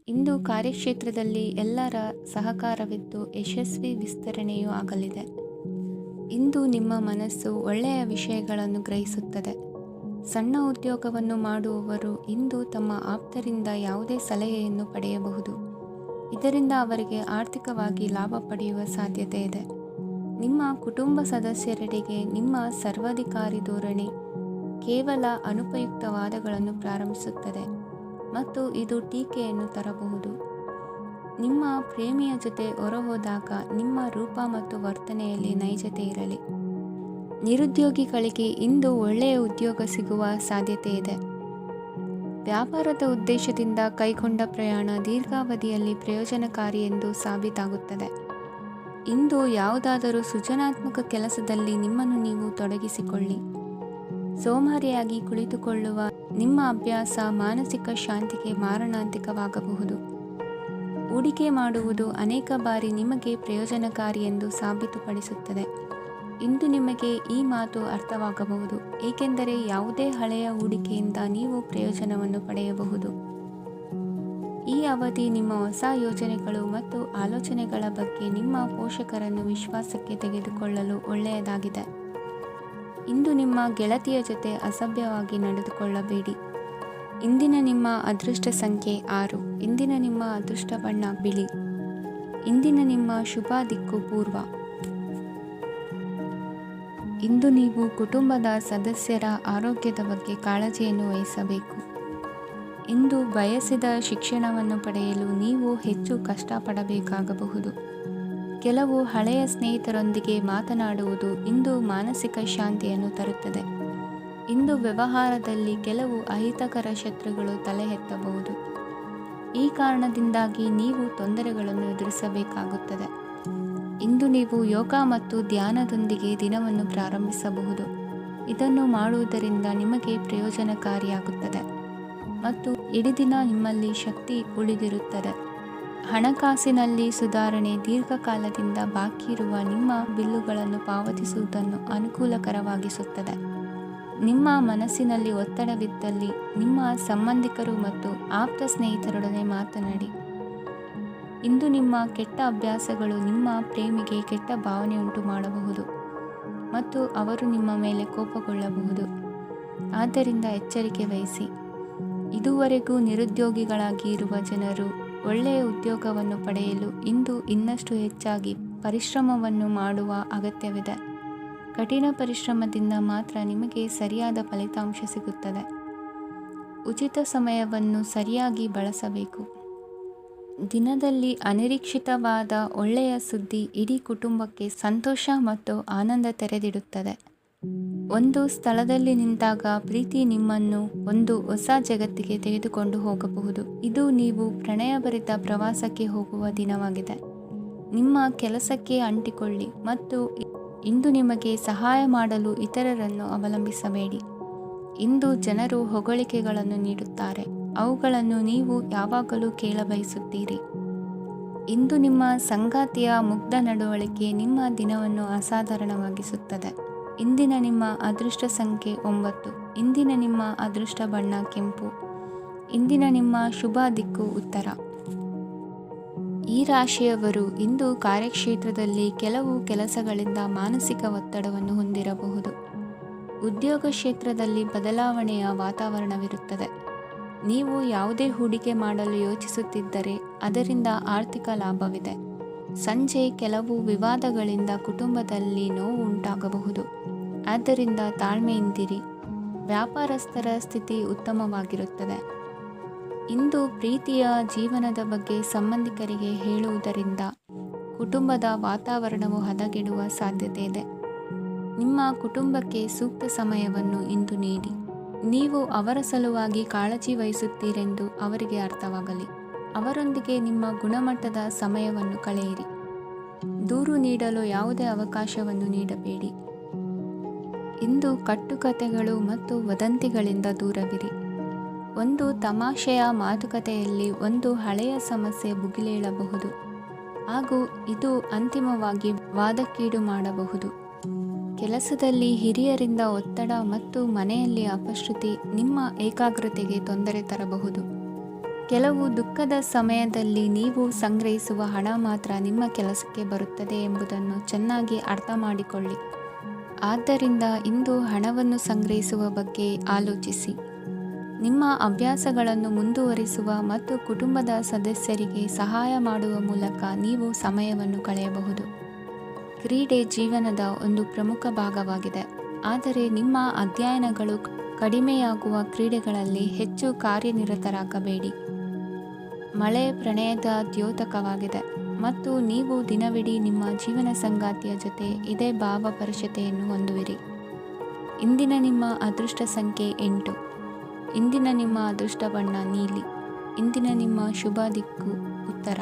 ಇಂದು ಕಾರ್ಯಕ್ಷೇತ್ರದಲ್ಲಿ ಎಲ್ಲರ ಸಹಕಾರವಿದ್ದು ಯಶಸ್ವಿ ವಿಸ್ತರಣೆಯೂ ಆಗಲಿದೆ. ಇಂದು ನಿಮ್ಮ ಮನಸ್ಸು ಒಳ್ಳೆಯ ವಿಷಯಗಳನ್ನು ಗ್ರಹಿಸುತ್ತದೆ. ಸಣ್ಣ ಉದ್ಯೋಗವನ್ನು ಮಾಡುವವರು ಇಂದು ತಮ್ಮ ಆಪ್ತರಿಂದ ಯಾವುದೇ ಸಲಹೆಯನ್ನು ಪಡೆಯಬಹುದು. ಇದರಿಂದ ಅವರಿಗೆ ಆರ್ಥಿಕವಾಗಿ ಲಾಭ ಪಡೆಯುವ ಸಾಧ್ಯತೆ ಇದೆ. ನಿಮ್ಮ ಕುಟುಂಬ ಸದಸ್ಯರೆಡೆಗೆ ನಿಮ್ಮ ಸರ್ವಾಧಿಕಾರಿ ಧೋರಣೆ ಕೇವಲ ಅನುಪಯುಕ್ತ ವಾದಗಳನ್ನು ಪ್ರಾರಂಭಿಸುತ್ತದೆ ಮತ್ತು ಇದು ಟೀಕೆಯನ್ನು ತರಬಹುದು. ನಿಮ್ಮ ಪ್ರೇಮಿಯ ಜೊತೆ ಹೊರಹೋದಾಗ ನಿಮ್ಮ ರೂಪ ಮತ್ತು ವರ್ತನೆಯಲ್ಲಿ ನೈಜತೆ ಇರಲಿ. ನಿರುದ್ಯೋಗಿಗಳಿಗೆ ಇಂದು ಒಳ್ಳೆಯ ಉದ್ಯೋಗ ಸಿಗುವ ಸಾಧ್ಯತೆ ಇದೆ. ವ್ಯಾಪಾರದ ಉದ್ದೇಶದಿಂದ ಕೈಗೊಂಡ ಪ್ರಯಾಣ ದೀರ್ಘಾವಧಿಯಲ್ಲಿ ಪ್ರಯೋಜನಕಾರಿ ಎಂದು ಸಾಬೀತಾಗುತ್ತದೆ. ಇಂದು ಯಾವುದಾದರೂ ಸೃಜನಾತ್ಮಕ ಕೆಲಸದಲ್ಲಿ ನಿಮ್ಮನ್ನು ನೀವು ತೊಡಗಿಸಿಕೊಳ್ಳಿ. ಸೋಮಾರಿಯಾಗಿ ಕುಳಿತುಕೊಳ್ಳುವ ನಿಮ್ಮ ಅಭ್ಯಾಸ ಮಾನಸಿಕ ಶಾಂತಿಗೆ ಮಾರಣಾಂತಿಕವಾಗಬಹುದು. ಹೂಡಿಕೆ ಮಾಡುವುದು ಅನೇಕ ಬಾರಿ ನಿಮಗೆ ಪ್ರಯೋಜನಕಾರಿ ಎಂದು ಸಾಬೀತುಪಡಿಸುತ್ತದೆ. ಇಂದು ನಿಮಗೆ ಈ ಮಾತು ಅರ್ಥವಾಗಬಹುದು, ಏಕೆಂದರೆ ಯಾವುದೇ ಹಳೆಯ ಹೂಡಿಕೆಯಿಂದ ನೀವು ಪ್ರಯೋಜನವನ್ನು ಪಡೆಯಬಹುದು. ಈ ಅವಧಿ ನಿಮ್ಮ ಹೊಸ ಯೋಜನೆಗಳು ಮತ್ತು ಆಲೋಚನೆಗಳ ಬಗ್ಗೆ ನಿಮ್ಮ ಪೋಷಕರನ್ನು ವಿಶ್ವಾಸಕ್ಕೆ ತೆಗೆದುಕೊಳ್ಳಲು ಒಳ್ಳೆಯದಾಗಿದೆ. ಇಂದು ನಿಮ್ಮ ಗೆಳತಿಯ ಜೊತೆ ಅಸಭ್ಯವಾಗಿ ನಡೆದುಕೊಳ್ಳಬೇಡಿ. ಇಂದಿನ ನಿಮ್ಮ ಅದೃಷ್ಟ ಸಂಖ್ಯೆ 6. ಇಂದಿನ ನಿಮ್ಮ ಅದೃಷ್ಟ ಬಣ್ಣ ಬಿಳಿ. ಇಂದಿನ ನಿಮ್ಮ ಶುಭ ದಿಕ್ಕು ಪೂರ್ವ. ಇಂದು ನೀವು ಕುಟುಂಬದ ಸದಸ್ಯರ ಆರೋಗ್ಯದ ಬಗ್ಗೆ ಕಾಳಜಿಯನ್ನು ವಹಿಸಬೇಕು. ಇಂದು ಬಯಸಿದ ಶಿಕ್ಷಣವನ್ನು ಪಡೆಯಲು ನೀವು ಹೆಚ್ಚು ಕಷ್ಟಪಡಬೇಕಾಗಬಹುದು. ಕೆಲವು ಹಳೆಯ ಸ್ನೇಹಿತರೊಂದಿಗೆ ಮಾತನಾಡುವುದು ಇಂದು ಮಾನಸಿಕ ಶಾಂತಿಯನ್ನು ತರುತ್ತದೆ. ಇಂದು ವ್ಯವಹಾರದಲ್ಲಿ ಕೆಲವು ಅಹಿತಕರ ಶತ್ರುಗಳು ತಲೆ ಎತ್ತಬಹುದು. ಈ ಕಾರಣದಿಂದಾಗಿ ನೀವು ತೊಂದರೆಗಳನ್ನು ಎದುರಿಸಬೇಕಾಗುತ್ತದೆ. ಇಂದು ನೀವು ಯೋಗ ಮತ್ತು ಧ್ಯಾನದೊಂದಿಗೆ ದಿನವನ್ನು ಪ್ರಾರಂಭಿಸಬಹುದು. ಇದನ್ನು ಮಾಡುವುದರಿಂದ ನಿಮಗೆ ಪ್ರಯೋಜನಕಾರಿಯಾಗುತ್ತದೆ ಮತ್ತು ಇಡೀ ದಿನ ನಿಮ್ಮಲ್ಲಿ ಶಕ್ತಿ ಉಳಿದಿರುತ್ತದೆ. ಹಣಕಾಸಿನಲ್ಲಿ ಸುಧಾರಣೆ ದೀರ್ಘಕಾಲದಿಂದ ಬಾಕಿ ಇರುವ ನಿಮ್ಮ ಬಿಲ್ಲುಗಳನ್ನು ಪಾವತಿಸುವುದನ್ನು ಅನುಕೂಲಕರವಾಗಿಸುತ್ತದೆ. ನಿಮ್ಮ ಮನಸ್ಸಿನಲ್ಲಿ ಒತ್ತಡವಿದ್ದಲ್ಲಿ ನಿಮ್ಮ ಸಂಬಂಧಿಕರು ಮತ್ತು ಆಪ್ತ ಸ್ನೇಹಿತರೊಡನೆ ಮಾತನಾಡಿ. ಇಂದು ನಿಮ್ಮ ಕೆಟ್ಟ ಅಭ್ಯಾಸಗಳು ನಿಮ್ಮ ಪ್ರೇಮಿಗೆ ಕೆಟ್ಟ ಭಾವನೆಯುಂಟು ಮಾಡಬಹುದು ಮತ್ತು ಅವರು ನಿಮ್ಮ ಮೇಲೆ ಕೋಪಗೊಳ್ಳಬಹುದು. ಆದ್ದರಿಂದ ಎಚ್ಚರಿಕೆ ವಹಿಸಿ. ಇದುವರೆಗೂ ನಿರುದ್ಯೋಗಿಗಳಾಗಿ ಇರುವ ಜನರು ಒಳ್ಳೆಯ ಉದ್ಯೋಗವನ್ನು ಪಡೆಯಲು ಇಂದು ಇನ್ನಷ್ಟು ಹೆಚ್ಚಾಗಿ ಪರಿಶ್ರಮವನ್ನು ಮಾಡುವ ಅಗತ್ಯವಿದೆ. ಕಠಿಣ ಪರಿಶ್ರಮದಿಂದ ಮಾತ್ರ ನಿಮಗೆ ಸರಿಯಾದ ಫಲಿತಾಂಶ ಸಿಗುತ್ತದೆ. ಉಚಿತ ಸಮಯವನ್ನು ಸರಿಯಾಗಿ ಬಳಸಬೇಕು. ದಿನದಲ್ಲಿ ಅನಿರೀಕ್ಷಿತವಾದ ಒಳ್ಳೆಯ ಸುದ್ದಿ ಇಡೀ ಕುಟುಂಬಕ್ಕೆ ಸಂತೋಷ ಮತ್ತು ಆನಂದ ತೆರೆದಿಡುತ್ತದೆ. ಒಂದು ಸ್ಥಳದಲ್ಲಿ ನಿಂತಾಗ ಪ್ರೀತಿ ನಿಮ್ಮನ್ನು ಒಂದು ಹೊಸ ಜಗತ್ತಿಗೆ ತೆಗೆದುಕೊಂಡು ಹೋಗಬಹುದು. ಇದು ನೀವು ಪ್ರಣಯಭರಿತ ಪ್ರವಾಸಕ್ಕೆ ಹೋಗುವ ದಿನವಾಗಿದೆ. ನಿಮ್ಮ ಕೆಲಸಕ್ಕೆ ಅಂಟಿಕೊಳ್ಳಿ ಮತ್ತು ಇಂದು ನಿಮಗೆ ಸಹಾಯ ಮಾಡಲು ಇತರರನ್ನು ಅವಲಂಬಿಸಬೇಡಿ. ಇಂದು ಜನರು ಹೊಗಳಿಕೆಗಳನ್ನು ನೀಡುತ್ತಾರೆ, ಅವುಗಳನ್ನು ನೀವು ಯಾವಾಗಲೂ ಕೇಳಬಯಸುತ್ತೀರಿ. ಇಂದು ನಿಮ್ಮ ಸಂಗಾತಿಯ ಮುಗ್ಧ ನಡವಳಿಕೆ ನಿಮ್ಮ ದಿನವನ್ನು ಅಸಾಧಾರಣವಾಗಿಸುತ್ತದೆ. ಇಂದಿನ ನಿಮ್ಮ ಅದೃಷ್ಟ ಸಂಖ್ಯೆ 9. ಇಂದಿನ ನಿಮ್ಮ ಅದೃಷ್ಟ ಬಣ್ಣ ಕೆಂಪು. ಇಂದಿನ ನಿಮ್ಮ ಶುಭ ದಿಕ್ಕು ಉತ್ತರ. ಈ ರಾಶಿಯವರು ಇಂದು ಕಾರ್ಯಕ್ಷೇತ್ರದಲ್ಲಿ ಕೆಲವು ಕೆಲಸಗಳಿಂದ ಮಾನಸಿಕ ಒತ್ತಡವನ್ನು ಹೊಂದಿರಬಹುದು. ಉದ್ಯೋಗ ಕ್ಷೇತ್ರದಲ್ಲಿ ಬದಲಾವಣೆಯ ವಾತಾವರಣವಿರುತ್ತದೆ. ನೀವು ಯಾವುದೇ ಹೂಡಿಕೆ ಮಾಡಲು ಯೋಚಿಸುತ್ತಿದ್ದರೆ ಅದರಿಂದ ಆರ್ಥಿಕ ಲಾಭವಿದೆ. ಸಂಜೆ ಕೆಲವು ವಿವಾದಗಳಿಂದ ಕುಟುಂಬದಲ್ಲಿ ನೋವು ಉಂಟಾಗಬಹುದು. ಆದ್ದರಿಂದ ತಾಳ್ಮೆಯಿಂದಿರಿ. ವ್ಯಾಪಾರಸ್ಥರ ಸ್ಥಿತಿ ಉತ್ತಮವಾಗಿರುತ್ತದೆ. ಇಂದು ಪ್ರೀತಿಯ ಜೀವನದ ಬಗ್ಗೆ ಸಂಬಂಧಿಕರಿಗೆ ಹೇಳುವುದರಿಂದ ಕುಟುಂಬದ ವಾತಾವರಣವು ಹದಗೆಡುವ ಸಾಧ್ಯತೆ ಇದೆ. ನಿಮ್ಮ ಕುಟುಂಬಕ್ಕೆ ಸೂಕ್ತ ಸಮಯವನ್ನು ಇಂದು ನೀಡಿ. ನೀವು ಅವರ ಸಲುವಾಗಿ ಕಾಳಜಿ ವಹಿಸುತ್ತೀರೆಂದು ಅವರಿಗೆ ಅರ್ಥವಾಗಲಿ. ಅವರೊಂದಿಗೆ ನಿಮ್ಮ ಗುಣಮಟ್ಟದ ಸಮಯವನ್ನು ಕಳೆಯಿರಿ. ದೂರು ನೀಡಲು ಯಾವುದೇ ಅವಕಾಶವನ್ನು ನೀಡಬೇಡಿ. ಇಂದು ಕಟ್ಟುಕತೆಗಳು ಮತ್ತು ವದಂತಿಗಳಿಂದ ದೂರವಿರಿ. ಒಂದು ತಮಾಷೆಯ ಮಾತುಕತೆಯಲ್ಲಿ ಒಂದು ಹಳೆಯ ಸಮಸ್ಯೆ ಭುಗಿಲೇಳಬಹುದು ಹಾಗೂ ಇದು ಅಂತಿಮವಾಗಿ ವಾದಕ್ಕೀಡು ಮಾಡಬಹುದು. ಕೆಲಸದಲ್ಲಿ ಹಿರಿಯರಿಂದ ಒತ್ತಡ ಮತ್ತು ಮನೆಯಲ್ಲಿ ಅಪಶ್ರುತಿ ನಿಮ್ಮ ಏಕಾಗ್ರತೆಗೆ ತೊಂದರೆ ತರಬಹುದು. ಕೆಲವು ದುಃಖದ ಸಮಯದಲ್ಲಿ ನೀವು ಸಂಗ್ರಹಿಸುವ ಹಣ ಮಾತ್ರ ನಿಮ್ಮ ಕೆಲಸಕ್ಕೆ ಬರುತ್ತದೆ ಎಂಬುದನ್ನು ಚೆನ್ನಾಗಿ ಅರ್ಥ ಮಾಡಿಕೊಳ್ಳಿ. ಆದ್ದರಿಂದ ಇಂದು ಹಣವನ್ನು ಸಂಗ್ರಹಿಸುವ ಬಗ್ಗೆ ಆಲೋಚಿಸಿ. ನಿಮ್ಮ ಅಭ್ಯಾಸಗಳನ್ನು ಮುಂದುವರಿಸುವ ಮತ್ತು ಕುಟುಂಬದ ಸದಸ್ಯರಿಗೆ ಸಹಾಯ ಮಾಡುವ ಮೂಲಕ ನೀವು ಸಮಯವನ್ನು ಕಳೆಯಬಹುದು. ಕ್ರೀಡೆ ಜೀವನದ ಒಂದು ಪ್ರಮುಖ ಭಾಗವಾಗಿದೆ, ಆದರೆ ನಿಮ್ಮ ಅಧ್ಯಯನಗಳು ಕಡಿಮೆಯಾಗುವ ಕ್ರೀಡೆಗಳಲ್ಲಿ ಹೆಚ್ಚು ಕಾರ್ಯನಿರತರಾಗಬೇಡಿ. ಮಳೆ ಪ್ರಣಯದ ದ್ಯೋತಕವಾಗಿದೆ ಮತ್ತು ನೀವು ದಿನವಿಡೀ ನಿಮ್ಮ ಜೀವನ ಸಂಗಾತಿಯ ಜೊತೆ ಇದೇ ಭಾವಪರಿಷತೆಯನ್ನು ಹೊಂದುವಿರಿ. ಇಂದಿನ ನಿಮ್ಮ ಅದೃಷ್ಟ ಸಂಖ್ಯೆ 8. ಇಂದಿನ ನಿಮ್ಮ ಅದೃಷ್ಟ ಬಣ್ಣ ನೀಲಿ. ಇಂದಿನ ನಿಮ್ಮ ಶುಭ ದಿಕ್ಕು ಉತ್ತರ.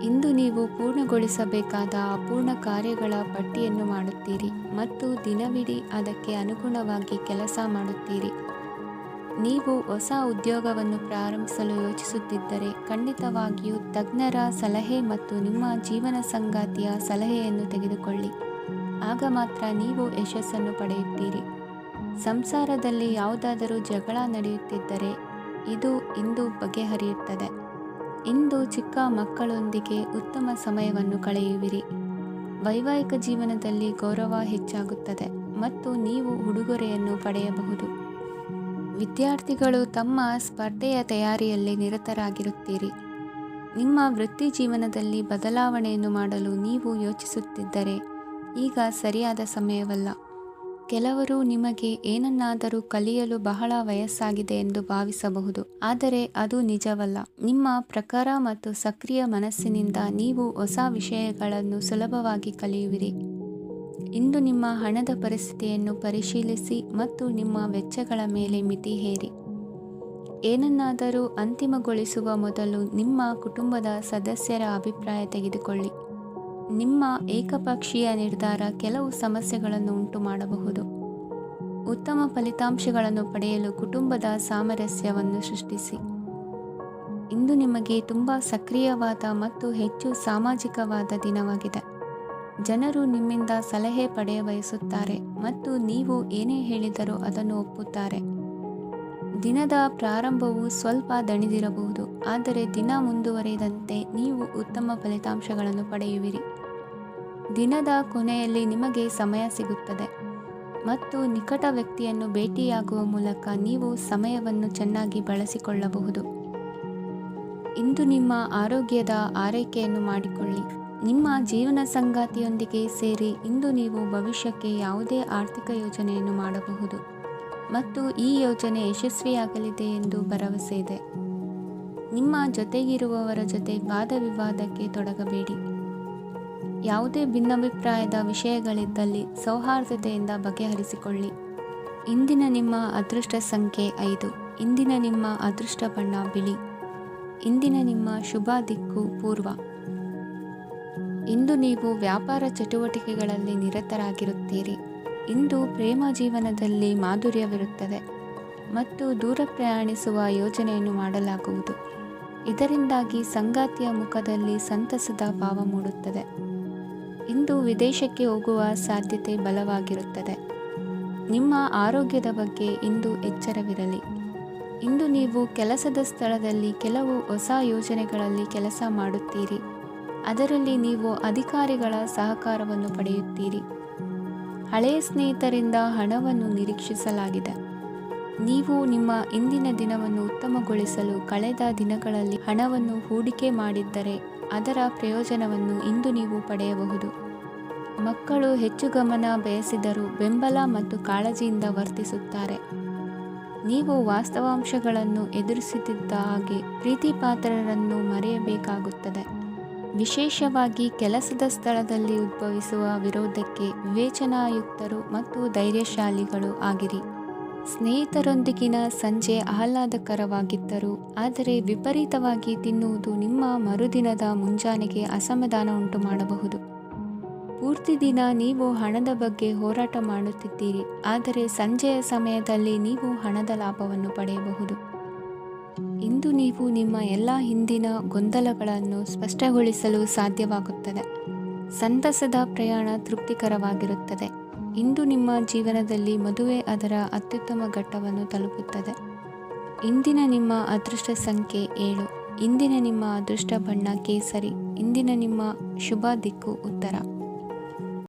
ಇಂದು ನೀವು ಪೂರ್ಣಗೊಳಿಸಬೇಕಾದ ಅಪೂರ್ಣ ಕಾರ್ಯಗಳ ಪಟ್ಟಿಯನ್ನು ಮಾಡುತ್ತೀರಿ ಮತ್ತು ದಿನವಿಡೀ ಅದಕ್ಕೆ ಅನುಗುಣವಾಗಿ ಕೆಲಸ ಮಾಡುತ್ತೀರಿ. ನೀವು ಹೊಸ ಉದ್ಯೋಗವನ್ನು ಪ್ರಾರಂಭಿಸಲು ಯೋಚಿಸುತ್ತಿದ್ದರೆ ಖಂಡಿತವಾಗಿಯೂ ತಜ್ಞರ ಸಲಹೆ ಮತ್ತು ನಿಮ್ಮ ಜೀವನ ಸಂಗಾತಿಯ ಸಲಹೆಯನ್ನು ತೆಗೆದುಕೊಳ್ಳಿ. ಆಗ ಮಾತ್ರ ನೀವು ಯಶಸ್ಸನ್ನು ಪಡೆಯುತ್ತೀರಿ. ಸಂಸಾರದಲ್ಲಿ ಯಾವುದಾದರೂ ಜಗಳ ನಡೆಯುತ್ತಿದ್ದರೆ ಇದು ಇಂದು ಬಗೆಹರಿಯುತ್ತದೆ. ಇಂದು ಚಿಕ್ಕ ಮಕ್ಕಳೊಂದಿಗೆ ಉತ್ತಮ ಸಮಯವನ್ನು ಕಳೆಯುವಿರಿ. ವೈವಾಹಿಕ ಜೀವನದಲ್ಲಿ ಗೌರವ ಹೆಚ್ಚಾಗುತ್ತದೆ ಮತ್ತು ನೀವು ಉಡುಗೊರೆಯನ್ನು ಪಡೆಯಬಹುದು. ವಿದ್ಯಾರ್ಥಿಗಳು ತಮ್ಮ ಸ್ಪರ್ಧೆಯ ತಯಾರಿಯಲ್ಲಿ ನಿರತರಾಗಿರುತ್ತೀರಿ. ನಿಮ್ಮ ವೃತ್ತಿ ಜೀವನದಲ್ಲಿ ಬದಲಾವಣೆಯನ್ನು ಮಾಡಲು ನೀವು ಯೋಚಿಸುತ್ತಿದ್ದರೆ ಈಗ ಸರಿಯಾದ ಸಮಯವಲ್ಲ. ಕೆಲವರು ನಿಮಗೆ ಏನನ್ನಾದರೂ ಕಲಿಯಲು ಬಹಳ ವಯಸ್ಸಾಗಿದೆ ಎಂದು ಭಾವಿಸಬಹುದು, ಆದರೆ ಅದು ನಿಜವಲ್ಲ. ನಿಮ್ಮ ಪ್ರಖರ ಮತ್ತು ಸಕ್ರಿಯ ಮನಸ್ಸಿನಿಂದ ನೀವು ಹೊಸ ವಿಷಯಗಳನ್ನು ಸುಲಭವಾಗಿ ಕಲಿಯುವಿರಿ. ಇಂದು ನಿಮ್ಮ ಹಣದ ಪರಿಸ್ಥಿತಿಯನ್ನು ಪರಿಶೀಲಿಸಿ ಮತ್ತು ನಿಮ್ಮ ವೆಚ್ಚಗಳ ಮೇಲೆ ಮಿತಿ ಹೇರಿ. ಏನನ್ನಾದರೂ ಅಂತಿಮಗೊಳಿಸುವ ಮೊದಲು ನಿಮ್ಮ ಕುಟುಂಬದ ಸದಸ್ಯರ ಅಭಿಪ್ರಾಯ ತೆಗೆದುಕೊಳ್ಳಿ. ನಿಮ್ಮ ಏಕಪಕ್ಷೀಯ ನಿರ್ಧಾರ ಕೆಲವು ಸಮಸ್ಯೆಗಳನ್ನು ಉಂಟು ಮಾಡಬಹುದು. ಉತ್ತಮ ಫಲಿತಾಂಶಗಳನ್ನು ಪಡೆಯಲು ಕುಟುಂಬದ ಸಾಮರಸ್ಯವನ್ನು ಸೃಷ್ಟಿಸಿ. ಇಂದು ನಿಮಗೆ ತುಂಬ ಸಕ್ರಿಯವಾದ ಮತ್ತು ಹೆಚ್ಚು ಸಾಮಾಜಿಕವಾದ ದಿನವಾಗಿದೆ. ಜನರು ನಿಮ್ಮಿಂದ ಸಲಹೆ ಪಡೆಯ ಬಯಸುತ್ತಾರೆ ಮತ್ತು ನೀವು ಏನೇ ಹೇಳಿದರೂ ಅದನ್ನು ಒಪ್ಪುತ್ತಾರೆ. ದಿನದ ಪ್ರಾರಂಭವು ಸ್ವಲ್ಪ ದಣಿದಿರಬಹುದು, ಆದರೆ ದಿನ ಮುಂದುವರಿದಂತೆ ನೀವು ಉತ್ತಮ ಫಲಿತಾಂಶಗಳನ್ನು ಪಡೆಯುವಿರಿ. ದಿನದ ಕೊನೆಯಲ್ಲಿ ನಿಮಗೆ ಸಮಯ ಸಿಗುತ್ತದೆ ಮತ್ತು ನಿಕಟ ವ್ಯಕ್ತಿಯನ್ನು ಭೇಟಿಯಾಗುವ ಮೂಲಕ ನೀವು ಸಮಯವನ್ನು ಚೆನ್ನಾಗಿ ಬಳಸಿಕೊಳ್ಳಬಹುದು. ಇಂದು ನಿಮ್ಮ ಆರೋಗ್ಯದ ಆರೈಕೆಯನ್ನು ಮಾಡಿಕೊಳ್ಳಿ. ನಿಮ್ಮ ಜೀವನ ಸಂಗಾತಿಯೊಂದಿಗೆ ಸೇರಿ ಇಂದು ನೀವು ಭವಿಷ್ಯಕ್ಕೆ ಯಾವುದೇ ಆರ್ಥಿಕ ಯೋಜನೆಯನ್ನು ಮಾಡಬಹುದು ಮತ್ತು ಈ ಯೋಜನೆ ಯಶಸ್ವಿಯಾಗಲಿದೆ ಎಂದು ಭರವಸೆ ಇದೆ. ನಿಮ್ಮ ಜೊತೆಗಿರುವವರ ಜೊತೆ ವಾದ ವಿವಾದಕ್ಕೆ ತೊಡಗಬೇಡಿ. ಯಾವುದೇ ಭಿನ್ನಾಭಿಪ್ರಾಯದ ವಿಷಯಗಳಿದ್ದಲ್ಲಿ ಸೌಹಾರ್ದತೆಯಿಂದ ಬಗೆಹರಿಸಿಕೊಳ್ಳಿ. ಇಂದಿನ ನಿಮ್ಮ ಅದೃಷ್ಟ ಸಂಖ್ಯೆ 5. ಇಂದಿನ ನಿಮ್ಮ ಅದೃಷ್ಟ ಬಣ್ಣ ಬಿಳಿ. ಇಂದಿನ ನಿಮ್ಮ ಶುಭ ದಿಕ್ಕು ಪೂರ್ವ. ಇಂದು ನೀವು ವ್ಯಾಪಾರ ಚಟುವಟಿಕೆಗಳಲ್ಲಿ ನಿರತರಾಗಿರುತ್ತೀರಿ. ಇಂದು ಪ್ರೇಮ ಜೀವನದಲ್ಲಿ ಮಾಧುರ್ಯವಿರುತ್ತದೆ ಮತ್ತು ದೂರ ಪ್ರಯಾಣಿಸುವ ಯೋಜನೆಯನ್ನು ಮಾಡಲಾಗುವುದು. ಇದರಿಂದಾಗಿ ಸಂಗಾತಿಯ ಮುಖದಲ್ಲಿ ಸಂತಸದ ಭಾವ ಮೂಡುತ್ತದೆ. ಇಂದು ವಿದೇಶಕ್ಕೆ ಹೋಗುವ ಸಾಧ್ಯತೆ ಬಲವಾಗಿರುತ್ತದೆ. ನಿಮ್ಮ ಆರೋಗ್ಯದ ಬಗ್ಗೆ ಇಂದು ಎಚ್ಚರವಿರಲಿ. ಇಂದು ನೀವು ಕೆಲಸದ ಸ್ಥಳದಲ್ಲಿ ಕೆಲವು ಹೊಸ ಯೋಜನೆಗಳಲ್ಲಿ ಕೆಲಸ ಮಾಡುತ್ತೀರಿ. ಅದರಲ್ಲಿ ನೀವು ಅಧಿಕಾರಿಗಳ ಸಹಕಾರವನ್ನು ಪಡೆಯುತ್ತೀರಿ. ಹಳೆಯ ಸ್ನೇಹಿತರಿಂದ ಹಣವನ್ನು ನಿರೀಕ್ಷಿಸಲಾಗಿದೆ. ನೀವು ನಿಮ್ಮ ಇಂದಿನ ದಿನವನ್ನು ಉತ್ತಮಗೊಳಿಸಲು ಕಳೆದ ದಿನಗಳಲ್ಲಿ ಹಣವನ್ನು ಹೂಡಿಕೆ ಮಾಡಿದ್ದರೆ ಅದರ ಪ್ರಯೋಜನವನ್ನು ಇಂದು ನೀವು ಪಡೆಯಬಹುದು. ಮಕ್ಕಳು ಹೆಚ್ಚು ಗಮನ ಬಯಸಿದರೂ ಬೆಂಬಲ ಮತ್ತು ಕಾಳಜಿಯಿಂದ ವರ್ತಿಸುತ್ತಾರೆ. ನೀವು ವಾಸ್ತವಾಂಶಗಳನ್ನು ಎದುರಿಸುತ್ತಿದ್ದ ಹಾಗೆ ಪ್ರೀತಿಪಾತ್ರರನ್ನು ಮರೆಯಬೇಕಾಗುತ್ತದೆ. ವಿಶೇಷವಾಗಿ ಕೆಲಸದ ಸ್ಥಳದಲ್ಲಿ ಉದ್ಭವಿಸುವ ವಿರೋಧಕ್ಕೆ ವಿವೇಚನಾಯುಕ್ತರು ಮತ್ತು ಧೈರ್ಯಶಾಲಿಗಳು ಆಗಿರಿ. ಸ್ನೇಹಿತರೊಂದಿಗಿನ ಸಂಜೆ ಆಹ್ಲಾದಕರವಾಗಿದ್ದರೂ, ಆದರೆ ವಿಪರೀತವಾಗಿ ತಿನ್ನುವುದು ನಿಮ್ಮ ಮರುದಿನದ ಮುಂಜಾನೆಗೆ ಅಸಮಾಧಾನ ಉಂಟುಮಾಡಬಹುದು. ಪೂರ್ತಿ ದಿನ ನೀವು ಹಣದ ಬಗ್ಗೆ ಹೋರಾಟ ಮಾಡುತ್ತಿದ್ದೀರಿ, ಆದರೆ ಸಂಜೆಯ ಸಮಯದಲ್ಲಿ ನೀವು ಹಣದ ಲಾಭವನ್ನು ಪಡೆಯಬಹುದು. ಇಂದು ನೀವು ನಿಮ್ಮ ಎಲ್ಲ ಹಿಂದಿನ ಗೊಂದಲಗಳನ್ನು ಸ್ಪಷ್ಟಗೊಳಿಸಲು ಸಾಧ್ಯವಾಗುತ್ತದೆ. ಸಂತಸದ ಪ್ರಯಾಣ ತೃಪ್ತಿಕರವಾಗಿರುತ್ತದೆ. ಇಂದು ನಿಮ್ಮ ಜೀವನದಲ್ಲಿ ಮದುವೆ ಅದರ ಅತ್ಯುತ್ತಮ ಘಟ್ಟವನ್ನು ತಲುಪುತ್ತದೆ. ಇಂದಿನ ನಿಮ್ಮ ಅದೃಷ್ಟ ಸಂಖ್ಯೆ 7. ಇಂದಿನ ನಿಮ್ಮ ಅದೃಷ್ಟ ಬಣ್ಣ ಕೇಸರಿ. ಇಂದಿನ ನಿಮ್ಮ ಶುಭ ದಿಕ್ಕು ಉತ್ತರ.